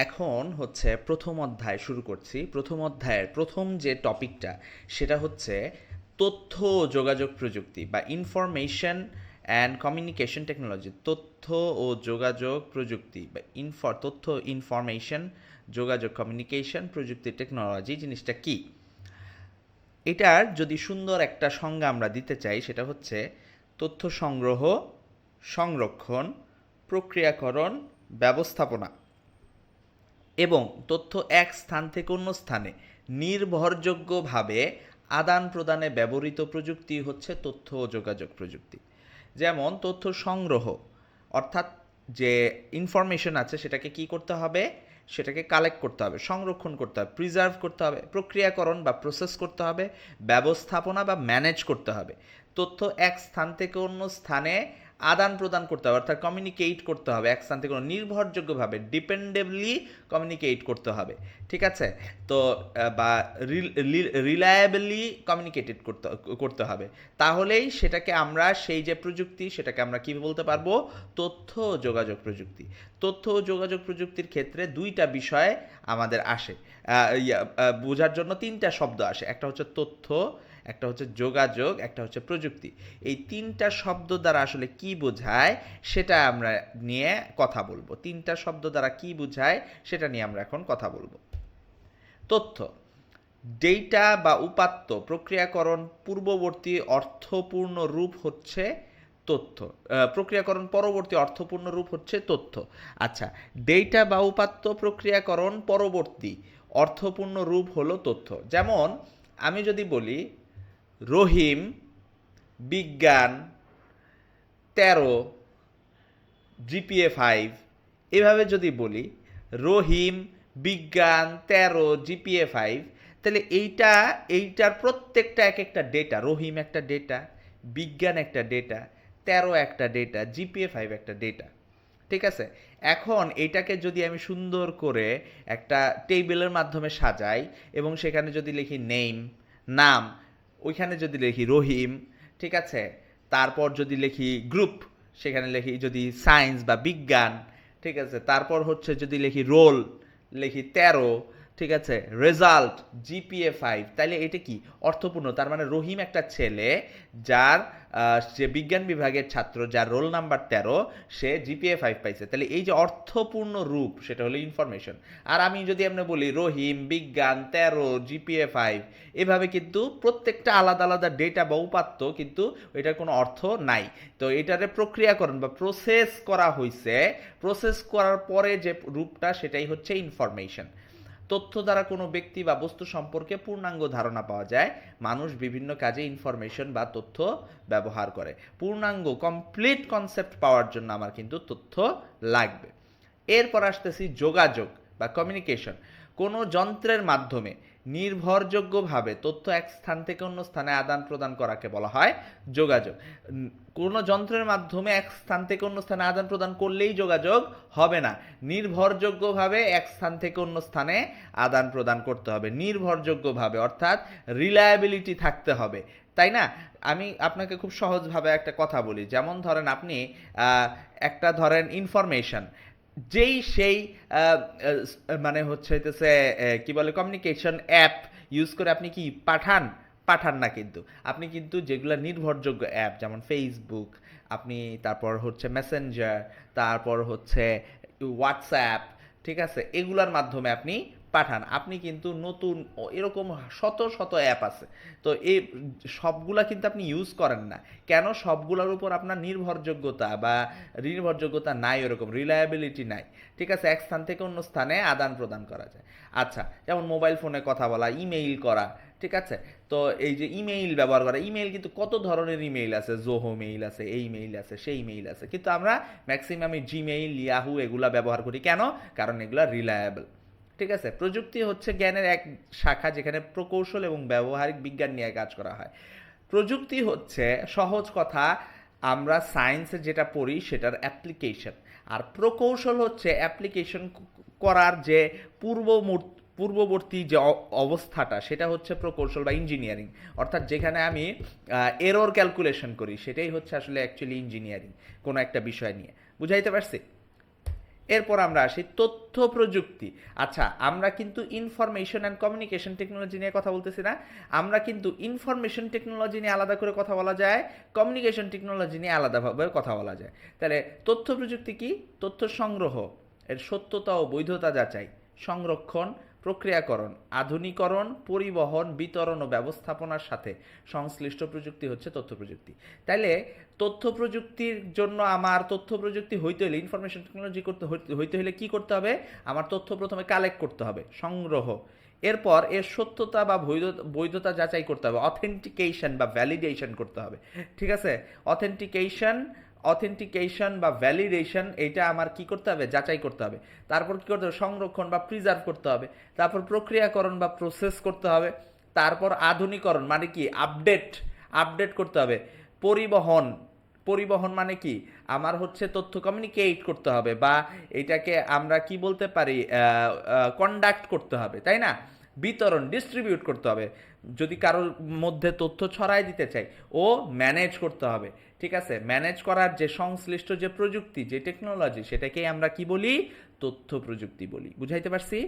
এখন হচ্ছে প্রথম অধ্যায় শুরু করছি। প্রথম অধ্যায়ের প্রথম যে টপিকটা সেটা হচ্ছে তথ্য ও যোগাযোগ প্রযুক্তি বা ইনফরমেশন অ্যান্ড কমিউনিকেশন টেকনোলজি। তথ্য ও যোগাযোগ প্রযুক্তি বা তথ্য ইনফরমেশন যোগাযোগ কমিউনিকেশন প্রযুক্তি টেকনোলজি জিনিসটা কি? এটার যদি সুন্দর একটা সংজ্ঞা আমরা দিতে চাই সেটা হচ্ছে তথ্য সংগ্রহ, সংরক্ষণ, প্রক্রিয়াকরণ, ব্যবস্থাপনা এবং তথ্য এক স্থান থেকে অন্য স্থানে নির্ভরযোগ্যভাবে আদান প্রদানে ব্যবহৃত প্রযুক্তি হচ্ছে তথ্য ও যোগাযোগ প্রযুক্তি। যেমন তথ্য সংগ্রহ, অর্থাৎ যে ইনফরমেশন আছে সেটাকে কি করতে হবে, সেটাকে কালেক্ট করতে হবে, সংরক্ষণ করতে হবে, প্রিজার্ভ করতে হবে, প্রক্রিয়াকরণ বা প্রসেস করতে হবে, ব্যবস্থাপনা বা ম্যানেজ করতে হবে। তথ্য এক স্থান থেকে অন্য স্থানে আদান প্রদান করতে হবে, অর্থাৎ কমিউনিকেট করতে হবে, এক স্থান থেকে নির্ভরযোগ্যভাবে ডিপেন্ডেবলি কমিউনিকেট করতে হবে। ঠিক আছে? তো বা রিলায়েবলি কমিউনিকেটেড করতে হবে। তাহলেই সেটাকে আমরা সেই যে প্রযুক্তি সেটাকে আমরা কি বলতে পারবো? তথ্য ও যোগাযোগ প্রযুক্তি। তথ্য ও যোগাযোগ প্রযুক্তির ক্ষেত্রে দুইটা বিষয় আমাদের আসে, বোঝার জন্য তিনটা শব্দ আসে। একটা হচ্ছে তথ্য, একটা হচ্ছে যোগাযোগ, একটা হচ্ছে প্রযুক্তি। এই তিনটা শব্দ দ্বারা আসলে কি বোঝায় সেটা আমরা নিয়ে কথা বলবো। তিনটা শব্দ দ্বারা কি বোঝায় সেটা নিয়ে আমরা এখন কথা বলবো। তথ্য, ডেটা বা উপাত্ত প্রক্রিয়াকরণ পূর্ববর্তী অর্থপূর্ণ রূপ হচ্ছে তথ্য। প্রক্রিয়াকরণ পরবর্তী অর্থপূর্ণ রূপ হচ্ছে তথ্য। আচ্ছা, ডেটা বা উপাত্ত প্রক্রিয়াকরণ পরবর্তী অর্থপূর্ণ রূপ হলো তথ্য। যেমন আমি যদি বলি রহিম বিজ্ঞান 13 জিপিএ 5, এভাবে যদি বলি রহিম বিজ্ঞান 13 জিপিএ 5, তাহলে এইটার প্রত্যেকটা এক একটা ডেটা। রহিম একটা ডেটা, বিজ্ঞান একটা ডেটা, 13 একটা ডেটা, জিপিএ 5 একটা ডেটা। ঠিক আছে? এখন এইটাকে যদি আমি সুন্দর করে একটা টেবিলের মাধ্যমে সাজাই এবং সেখানে যদি লিখি নেম, নাম, ওইখানে যদি লিখি রহিম, ঠিক আছে, তারপর যদি লিখি গ্রুপ, সেখানে লিখি যদি সায়েন্স বা বিজ্ঞান, ঠিক আছে, তারপর হচ্ছে যদি লিখি রোল, লিখি 13, ঠিক আছে, রেজাল্ট জিপিএ 5, তাহলে এটা কি অর্থপূর্ণ? তার মানে রহিম একটা ছেলে যার যে বিজ্ঞান বিভাগের ছাত্র, যার রোল নাম্বার 13, সে জিপিএ 5 পাইছে। তাহলে এই যে অর্থপূর্ণ রূপ সেটা হলো ইনফরমেশন। আর আমি যদি আপনি বলি রহিম বিজ্ঞান 13 জিপিএ 5, এভাবে কিন্তু প্রত্যেকটা আলাদা আলাদা ডেটা বা উপাত্ত, কিন্তু এটার কোনো অর্থ নাই। তো এটারে প্রক্রিয়াকরণ বা প্রসেস করা হয়েছে, প্রসেস করার পরে যে রূপটা সেটাই হচ্ছে ইনফরমেশন। তথ্য দ্বারা কোনো ব্যক্তি বা বস্তু সম্পর্কে পূর্ণাঙ্গ ধারণা পাওয়া যায়। মানুষ বিভিন্ন কাজে ইনফরমেশন বা তথ্য ব্যবহার করে। পূর্ণাঙ্গ কমপ্লিট কনসেপ্ট পাওয়ার জন্য আমার কিন্তু তথ্য লাগবে। এরপর আসতেছি যোগাযোগ বা কমিউনিকেশন। কোনো যন্ত্রের মাধ্যমে নির্ভরযোগ্যভাবে তথ্য এক স্থান থেকে অন্য স্থানে আদান প্রদান করাকে বলা হয় যোগাযোগ। কোনো যন্ত্রের মাধ্যমে এক স্থান থেকে অন্য স্থানে আদান প্রদান করলেই যোগাযোগ হবে না। নির্ভরযোগ্যভাবে এক স্থান থেকে অন্য স্থানে আদান প্রদান করতে হবে, নির্ভরযোগ্যভাবে, অর্থাৎ রিলায়েবিলিটি থাকতে হবে। তাই না? আমি আপনাকে খুব সহজভাবে একটা কথা বলি। যেমন ধরেন আপনি একটা ধরেন ইনফরমেশন যেই সেই মানে হচ্ছে কি বলে কমিউনিকেশন অ্যাপ ইউজ করে আপনি কি পাঠান? পাঠান না। কিন্তু আপনি কিন্তু যেগুলো নির্ভরযোগ্য অ্যাপ, যেমন ফেসবুক, আপনি তারপর হচ্ছে মেসেঞ্জার, তারপর হচ্ছে হোয়াটসঅ্যাপ, ঠিক আছে, এগুলার মাধ্যমে আপনি পাঠান। আপনি কিন্তু নতুন এরকম শত শত অ্যাপ আছে, তো এই সবগুলা কিন্তু আপনি ইউজ করেন না। কেন? সবগুলোর উপর আপনার নির্ভরযোগ্যতা নাই, ওরকম রিলায়েবিলিটি নাই। ঠিক আছে? এক স্থান থেকে অন্য স্থানে আদান প্রদান করা যায়। আচ্ছা, যেমন মোবাইল ফোনে কথা বলা, ইমেইল করা, ঠিক আছে, তো এই যে ইমেইল ব্যবহার করা, ইমেইল কিন্তু কত ধরনের ইমেইল আছে, জোহো মেইল আছে, এই মেইল আছে, সেই মেইল আছে, কিন্তু আমরা ম্যাক্সিমামই জিমেইল, ইয়াহু এগুলা ব্যবহার করি। কেন? কারণ এগুলা রিলায়েবল। ঠিক আছে? প্রযুক্তি হচ্ছে জ্ঞানের এক শাখা যেখানে প্রকৌশল এবং ব্যবহারিক বিজ্ঞান নিয়ে কাজ করা হয়। প্রযুক্তি হচ্ছে সহজ কথা আমরা সায়েন্সে যেটা পড়ি সেটার অ্যাপ্লিকেশন, আর প্রকৌশল হচ্ছে অ্যাপ্লিকেশন করার যে পূর্ববর্তী যে অবস্থাটা, সেটা হচ্ছে প্রকৌশল বা ইঞ্জিনিয়ারিং। অর্থাৎ যেখানে আমি এরর ক্যালকুলেশন করি, সেটাই হচ্ছে আসলে অ্যাকচুয়ালি ইঞ্জিনিয়ারিং কোনো একটা বিষয় নিয়ে। বুঝাইতে পারছি? এরপর আমরা আসি তথ্য প্রযুক্তি। আচ্ছা, আমরা কিন্তু ইনফরমেশন অ্যান্ড কমিউনিকেশন টেকনোলজি নিয়ে কথা বলতেছি না, আমরা কিন্তু ইনফরমেশন টেকনোলজি নিয়ে আলাদা করে কথা বলা যায়, কমিউনিকেশন টেকনোলজি নিয়ে আলাদাভাবে কথা বলা যায়। তাহলে তথ্য প্রযুক্তি কি? তথ্য সংগ্রহ, এর সত্যতা ও বৈধতা যাচাই, সংরক্ষণ, প্রক্রিয়াকরণ, আধুনিকরণ, পরিবহন, বিতরণ ও ব্যবস্থাপনার সাথে সংশ্লিষ্ট প্রযুক্তি হচ্ছে তথ্য প্রযুক্তি। তাইলে তথ্য প্রযুক্তির জন্য আমার তথ্য প্রযুক্তি হইতে হলে, ইনফরমেশন টেকনোলজি হইতে হলে কি করতে হবে? আমার তথ্য প্রথমে কালেক্ট করতে হবে, সংগ্রহ, এরপর এর সত্যতা বা বৈধতা যাচাই করতে হবে, অথেন্টিকেশন বা ভ্যালিডেশন করতে হবে। ঠিক আছে? অথেন্টিকেশন বা ভ্যালিডেশন, এইটা আমার কি করতে হবে? যাচাই করতে হবে। তারপর কি করতে হবে? সংরক্ষণ বা প্রিজার্ভ করতে হবে। তারপর প্রক্রিয়াকরণ বা প্রসেস করতে হবে। তারপর আধুনিকরণ মানে কি? আপডেট করতে হবে। পরিবহন, পরিবহন মানে কি? আমার হচ্ছে তথ্য কমিউনিকেট করতে হবে, বা এটাকে আমরা কি বলতে পারি? কন্ডাক্ট করতে হবে, তাই না? বিতরণ, ডিস্ট্রিবিউট করতে হবে। যদি কারোর মধ্যে তথ্য ছড়াই দিতে চাই, ও ম্যানেজ করতে হবে। ঠিক আছে? ম্যানেজ করার যে সংশ্লিষ্ট যে প্রযুক্তি, যে টেকনোলজি, সেটাকেই আমরা কি বলি? তথ্য প্রযুক্তি বলি। বুঝাইতে পারছি?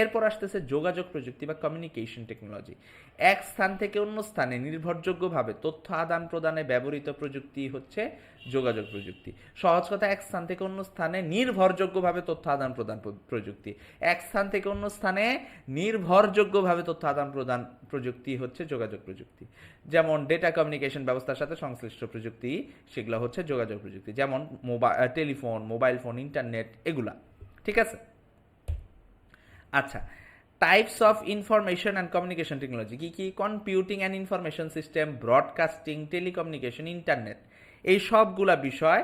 এরপর আসতেছে যোগাযোগ প্রযুক্তি বা কমিউনিকেশন টেকনোলজি। এক স্থান থেকে অন্য স্থানে নির্ভরযোগ্যভাবে তথ্য আদান প্রদানে ব্যবহৃত প্রযুক্তি হচ্ছে যোগাযোগ প্রযুক্তি। সহজ কথা, এক স্থান থেকে অন্য স্থানে নির্ভরযোগ্যভাবে তথ্য আদান প্রদান প্রযুক্তি। এক স্থান থেকে অন্য স্থানে নির্ভরযোগ্যভাবে তথ্য আদান প্রদান প্রযুক্তি হচ্ছে যোগাযোগ প্রযুক্তি। যেমন ডেটা কমিউনিকেশন ব্যবস্থার সাথে সংশ্লিষ্ট প্রযুক্তি, সেগুলো হচ্ছে যোগাযোগ প্রযুক্তি। যেমন টেলিফোন, মোবাইল ফোন, ইন্টারনেট, এগুলা। ঠিক আছে? আচ্ছা, types of information and communication technology কি কি? Computing and information system, broadcasting, telecommunication, internet, এই সবগুলা বিষয়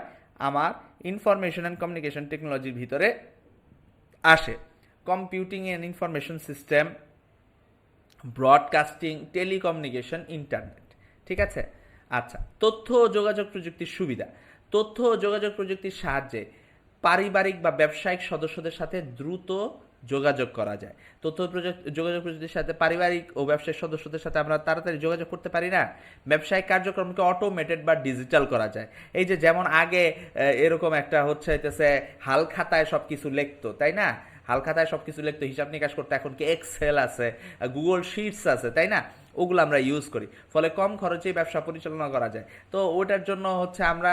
আমার ইনফরমেশন অ্যান্ড কমিউনিকেশন টেকনোলজির ভিতরে আসে। Computing and information system, broadcasting, telecommunication, internet. ঠিক আছে? আচ্ছা, তথ্য ও যোগাযোগ প্রযুক্তির সুবিধা। তথ্য ও যোগাযোগ প্রযুক্তির সাহায্যে পারিবারিক বা ব্যবসায়িক সদস্যদের সাথে দ্রুত যোগাযোগ করা যায়। তথ্য যোগাযোগ প্রযুক্তির সাথে পারিবারিক ও ব্যবসায়িক সদস্যদের সাথে আমরা তাড়াতাড়ি যোগাযোগ করতে পারি না? ব্যবসায়িক কার্যক্রমকে অটোমেটেড বা ডিজিটাল করা যায়। এই যে যেমন আগে এরকম একটা হচ্ছে হাল খাতায় সব কিছু লিখতো, তাই না? হাল খাতায় সব কিছু লিখতো, হিসাব নিকাশ করতে। এখন কি এক্সেল আছে, গুগল শিটস আছে, তাই না? ওগুলো আমরা ইউজ করি, ফলে কম খরচেই ব্যবসা পরিচালনা করা যায়। তো ওটার জন্য হচ্ছে আমরা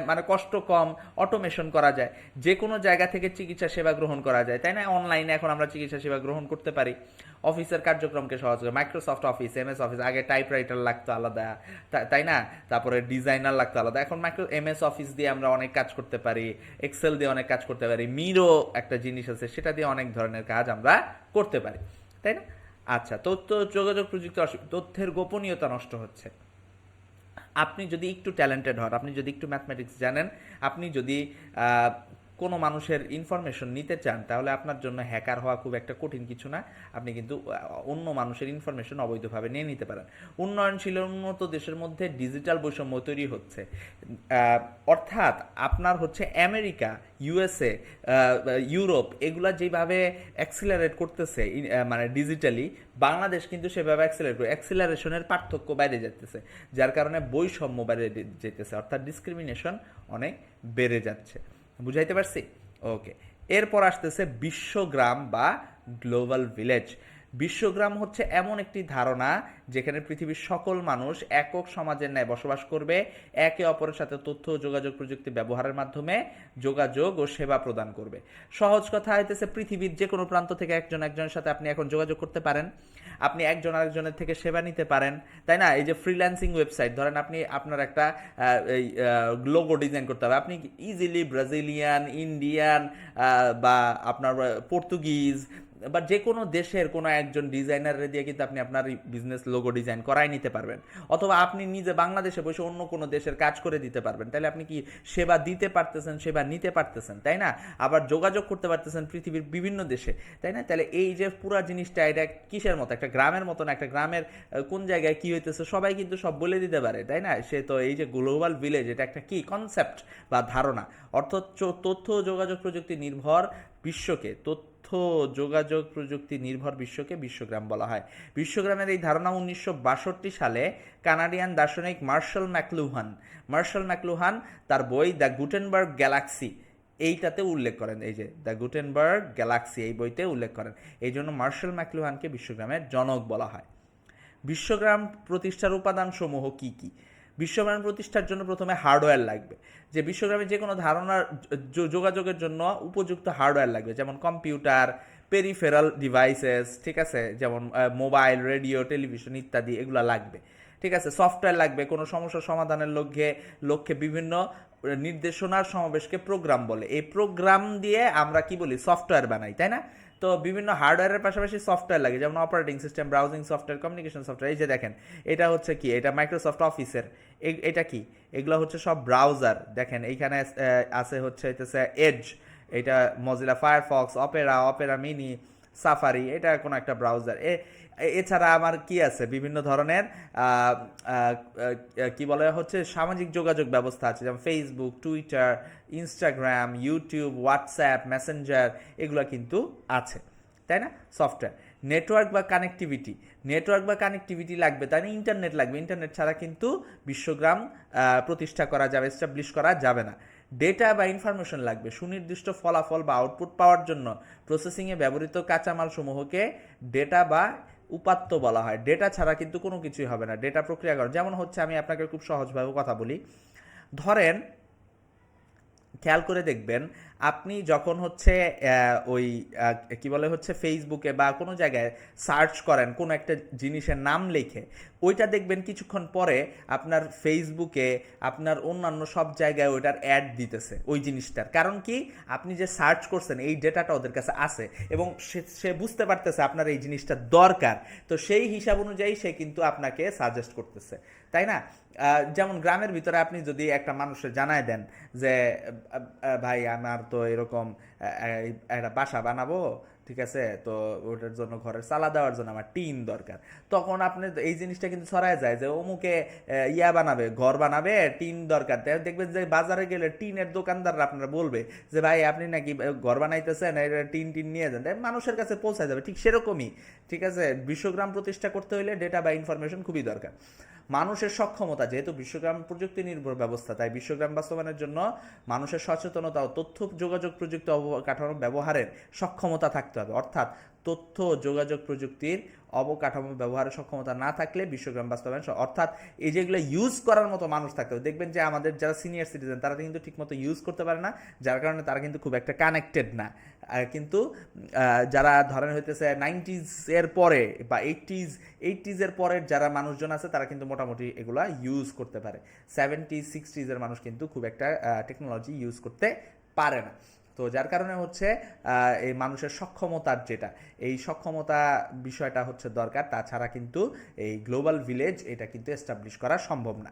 মানে কষ্ট কম, অটোমেশন করা যায়, যে কোনো জায়গা থেকে চিকিৎসা সেবা গ্রহণ করা যায়, তাই না? অনলাইনে এখন আমরা চিকিৎসা সেবা গ্রহণ করতে পারি। অফিসের কার্যক্রমকে সহজ করে, মাইক্রোসফট অফিস, এমএস অফিস, আগে টাইপরাইটার লাগতো আলাদা, তাই না? তারপরে ডিজাইনার লাগতো আলাদা। এখন এমএস অফিস দিয়ে আমরা অনেক কাজ করতে পারি, এক্সেল দিয়ে অনেক কাজ করতে পারি, মিরো একটা জিনিস আছে, সেটা দিয়ে অনেক ধরনের কাজ আমরা করতে পারি, তাই না? আচ্ছা, তথ্য যোগাযোগ প্রযুক্তি, তথ্যের গোপনীয়তা নষ্ট হচ্ছে। আপনি যদি একটু ট্যালেন্টেড হন, আপনি যদি একটু ম্যাথমেটিক্স জানেন, আপনি যদি কোনো মানুষের ইনফরমেশন নিতে চান, তাহলে আপনার জন্য হ্যাকার হওয়া খুব একটা কঠিন কিছু না। আপনি কিন্তু অন্য মানুষের ইনফরমেশন অবৈধভাবে নিয়ে নিতে পারেন। উন্নয়নশীল উন্নত দেশের মধ্যে ডিজিটাল বৈষম্য তৈরি হচ্ছে। অর্থাৎ আপনার হচ্ছে আমেরিকা, ইউএসএ, ইউরোপ, এগুলা যেভাবে অ্যাক্সিলারেট করতেছে মানে ডিজিটালি, বাংলাদেশ কিন্তু সেভাবে অ্যাক্সিলারেশনের পার্থক্য বাইরে যেতেছে, যার কারণে বৈষম্য বাইরে যেতেছে, অর্থাৎ ডিসক্রিমিনেশন অনেক বেড়ে যাচ্ছে। বুঝাইতে পারছি? ওকে। এরপর আসতেছে বিশ্বগ্রাম বা গ্লোবাল ভিলেজ। বিশ্বগ্রাম হচ্ছে এমন একটি ধারণা যেখানে পৃথিবীর সকল মানুষ একক সমাজের ন্যায় বসবাস করবে, একে অপরের সাথে তথ্য ও যোগাযোগ প্রযুক্তি ব্যবহারের মাধ্যমে যোগাযোগ ও সেবা প্রদান করবে। সহজ কথা হইতেছে, পৃথিবীর যে কোনো প্রান্ত থেকে একজনের সাথে আপনি এখন যোগাযোগ করতে পারেন, আপনি একজন আরেকজনের থেকে সেবা নিতে পারেন, তাই না? এই যে ফ্রিল্যান্সিং ওয়েবসাইট, ধরেন আপনি আপনার একটা এই লোগো ডিজাইন করতে হবে, আপনি ইজিলি ব্রাজিলিয়ান, ইন্ডিয়ান বা আপনার পর্তুগিজ বা যে কোনো দেশের কোনো একজন ডিজাইনার দিয়ে কিন্তু আপনি আপনার বিজনেস লোগো ডিজাইন করাই নিতে পারবেন। অথবা আপনি নিজে বাংলাদেশে বসে অন্য কোনো দেশের কাজ করে দিতে পারবেন। তাহলে আপনি কি সেবা দিতে পারতেছেন, সেবা নিতে পারতেছেন, তাই না? আবার যোগাযোগ করতে পারতেছেন পৃথিবীর বিভিন্ন দেশে, তাই না? তাহলে এই যে পুরো জিনিসটা, এটা কিসের মতো? একটা গ্রামের মতো না? একটা গ্রামের কোন জায়গায় কি হইতেছে সবাই কিন্তু সব বলে দিতে পারে, তাই না? সে তো এই যে গ্লোবাল ভিলেজ, এটা একটা কি কনসেপ্ট বা ধারণা। অর্থাৎ তথ্য যোগাযোগ প্রযুক্তি নির্ভর বিশ্বকে, তথ্য যোগাযোগ প্রযুক্তি নির্ভর বিশ্বকে বিশ্বগ্রাম বলা হয়। বিশ্বগ্রামের এই ধারণা 1962 সালে কানাডিয়ান দার্শনিক মার্শাল ম্যাকলুহান তার বই দ্য গুটেনবার্গ গ্যালাক্সি, এইটাতে উল্লেখ করেন, এই যে দ্য গুটেনবার্গ গ্যালাক্সি এই বইতে উল্লেখ করেন। এই জন্য মার্শাল ম্যাকলুহানকে বিশ্বগ্রামের জনক বলা হয়। বিশ্বগ্রাম প্রতিষ্ঠার উপাদানসমূহ কি কি? বিশ্বগ্রাম প্রতিষ্ঠার জন্য প্রথমে হার্ডওয়্যার লাগবে, যে বিশ্বগ্রামের যে কোনো ধারণার যোগাযোগের জন্য উপযুক্ত হার্ডওয়্যার লাগবে, যেমন কম্পিউটার, পেরিফেরাল ডিভাইসেস, ঠিক আছে, যেমন মোবাইল, রেডিও, টেলিভিশন ইত্যাদি এগুলো লাগবে। ঠিক আছে, সফটওয়্যার লাগবে, কোনো সমস্যার সমাধানের লক্ষ্যে বিভিন্ন নির্দেশনার সমাবেশকে প্রোগ্রাম বলে। এই প্রোগ্রাম দিয়ে আমরা কি বলি, সফটওয়্যার বানাই, তাই না? তো বিভিন্ন হার্ডওয়্যারের পাশাপাশি সফটওয়্যার লাগে, যেমন operating system, browsing software, communication software. এই যে দেখেন, এটা হচ্ছে কি, এটা মাইক্রোসফট অফিসের, এটা কি, এগুলো হচ্ছে সব ব্রাউজার। দেখেন এইখানে আছে হচ্ছে এজ, এটা Mozilla Firefox, Opera mini, safari, এটা কোনো একটা ব্রাউজার। এছাড়া আমার কি আছে, বিভিন্ন ধরনের কি বলে হচ্ছে সামাজিক যোগাযোগ ব্যবস্থা আছে, যেমন Facebook, Twitter, Instagram, YouTube, WhatsApp, Messenger, এগুলো কিন্তু আছে, তাই না? সফটওয়্যার। নেটওয়ার্ক বা কানেক্টিভিটি লাগবে, তাই না? ইন্টারনেট লাগবে, ইন্টারনেট ছাড়া কিন্তু বিশ্বগ্রাম প্রতিষ্ঠা করা যাবে, এস্টাবলিশ করা যাবে না। ডেটা বা ইনফরমেশন লাগবে, সুনির্দিষ্ট ফলাফল বা আউটপুট পাওয়ার জন্য প্রসেসিংয়ে ব্যবহৃত কাঁচামাল সমূহকে ডেটা বা উপাত্ত বলা হয়। ডেটা ছাড়া কিন্তু কোনো কিছুই হবে না, ডেটা প্রক্রিয়াকরণ। যেমন হচ্ছে, আমি আপনাকে খুব সহজভাবে কথা বলি, ধরেন খেয়াল করে দেখবেন, আপনি যখন হচ্ছে ওই কি বলে হচ্ছে ফেসবুকে বা কোনো জায়গায় সার্চ করেন কোনো একটা জিনিসের নাম লিখে, ওইটা দেখবেন কিছুক্ষণ পরে আপনার ফেসবুকে, আপনার অন্যান্য সব জায়গায় ওইটার অ্যাড দিতেছে ওই জিনিসটার। কারণ কি, আপনি যে সার্চ করছেন এই ডেটাটা ওদের কাছে আছে এবং সে বুঝতে পারতেছে আপনার এই জিনিসটা দরকার, তো সেই হিসাব অনুযায়ী সে কিন্তু আপনাকে সাজেস্ট করতেছে, তাই না? যেমন গ্রামের ভিতরে আপনি যদি একটা মানুষের জানায় দেন যে ভাই আমার তো এরকম একটা বাসা বানাবো, ঠিক আছে, তো ওটার জন্য ঘরের চালা দেওয়ার জন্য আমার টিন দরকার, তখন আপনি এই জিনিসটা কিন্তু ছড়ায় যায় যে অমুকে ইয়া বানাবে, ঘর বানাবে, টিন দরকার। দেখবেন যে বাজারে গেলে টিনের দোকানদাররা আপনারা বলবে যে ভাই আপনি নাকি ঘর বানাইতেছেন, টিন নিয়ে যান, মানুষের কাছে পৌঁছায় যাবে। ঠিক সেরকমই, ঠিক আছে, বিশ্বগ্রাম প্রতিষ্ঠা করতে হলে ডেটা বা ইনফরমেশন খুবই দরকার। মানুষের সক্ষমতা, যেহেতু বিশ্বগ্রাম প্রযুক্তি নির্ভর ব্যবস্থা, তাই বিশ্বগ্রাম বাস্তবায়নের জন্য মানুষের সচেতনতা ও তথ্য যোগাযোগ প্রযুক্তি অবকাঠামো ব্যবহারের সক্ষমতা থাকতে হবে। অর্থাৎ তথ্য যোগাযোগ প্রযুক্তির অবকাঠামো ব্যবহারের সক্ষমতা না থাকলে বিশ্বগ্রাম বাস্তবায়ন, অর্থাৎ এই যেগুলো ইউজ করার মতো মানুষ থাকতে হবে। দেখবেন যে আমাদের যারা সিনিয়র সিটিজেন তারা কিন্তু ঠিকমতো ইউজ করতে পারে না, যার কারণে তারা কিন্তু খুব একটা কানেক্টেড না। কিন্তু যারা ধরেন হইতেছে 90s এর পরে বা 80s এর পরের যারা মানুষজন আছে তারা কিন্তু মোটামুটি এগুলা ইউজ করতে পারে। 70s 60s এর মানুষ কিন্তু খুব একটা টেকনোলজি ইউজ করতে পারে না। তো যার কারণে হচ্ছে এই মানুষের সক্ষমতার যেটা, এই সক্ষমতা বিষয়টা হচ্ছে দরকার, তাছাড়া কিন্তু এই গ্লোবাল ভিলেজ এটা কিন্তু এস্টাবলিশ করা সম্ভব না।